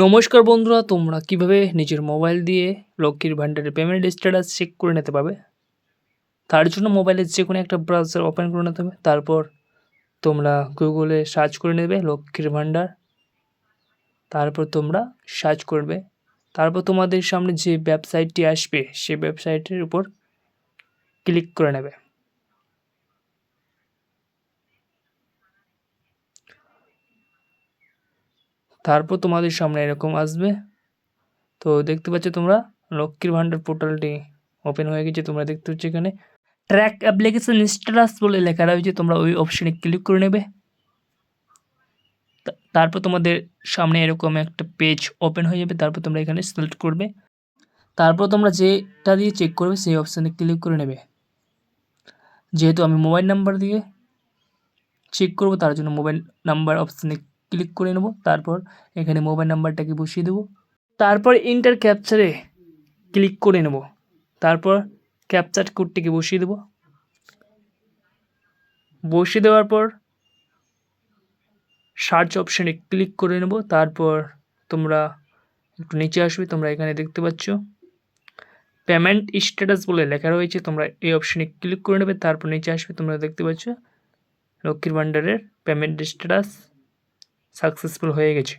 নমস্কার বন্ধুরা, তোমরা কিভাবে নিজের মোবাইল দিয়ে লক্ষ্মীর ভান্ডারের পেমেন্ট স্ট্যাটাস চেক করে নিতে পারবে। তার জন্য মোবাইলের যে কোনো একটা ব্রাউজার ওপেন করে নিতে হবে। তারপর তোমরা গুগলে সার্চ করে নেবে লক্ষ্মীর ভান্ডার। তারপর তোমরা সার্চ করবে। তারপর তোমাদের সামনে যে ওয়েবসাইটটি আসবে সেই ওয়েবসাইটের উপর ক্লিক করে নেবে। তারপর তোমাদের সামনে এরকম আসবে। তো দেখতে পাচ্ছ তোমরা লক্ষ্মীর ভান্ডার পোর্টালটি ওপেন হয়ে গেছে। তোমরা দেখতে পাচ্ছ এখানে ট্র্যাক অ্যাপ্লিকেশন স্ট্যাটাস বলে লেখা রয়েছে। তোমরা ওই অপশনে ক্লিক করে নেবে। তারপর তোমাদের সামনে এরকম একটা পেজ ওপেন হয়ে যাবে। তারপর তোমরা এখানে সিলেক্ট করবে। তারপর তোমরা যেটা দিয়ে চেক করবে সেই অপশানে ক্লিক করে নেবে। যেহেতু আমি মোবাইল নাম্বার দিয়ে চেক করব তার জন্য মোবাইল নাম্বার অপশানে ক্লিক করে নেব। তারপর এখানে মোবাইল নাম্বারটাকে বসিয়ে দেব। তারপর ইন্টার ক্যাপচারে ক্লিক করে নেব। তারপর ক্যাপচার কোডটিকে বসিয়ে দেব। বসিয়ে দেওয়ার পর সার্চ অপশানে ক্লিক করে নেব। তারপর তোমরা একটু নিচে আসবে। তোমরা এখানে দেখতে পাচ্ছ পেমেন্ট স্ট্যাটাস বলে লেখা রয়েছে। তোমরা এই অপশানে ক্লিক করে নেবে। তারপর নিচে আসবে। তোমরা দেখতে পাচ্ছ লক্ষ্মীর ভান্ডারের পেমেন্ট স্ট্যাটাস সাকসেসফুল হয়ে গেছে।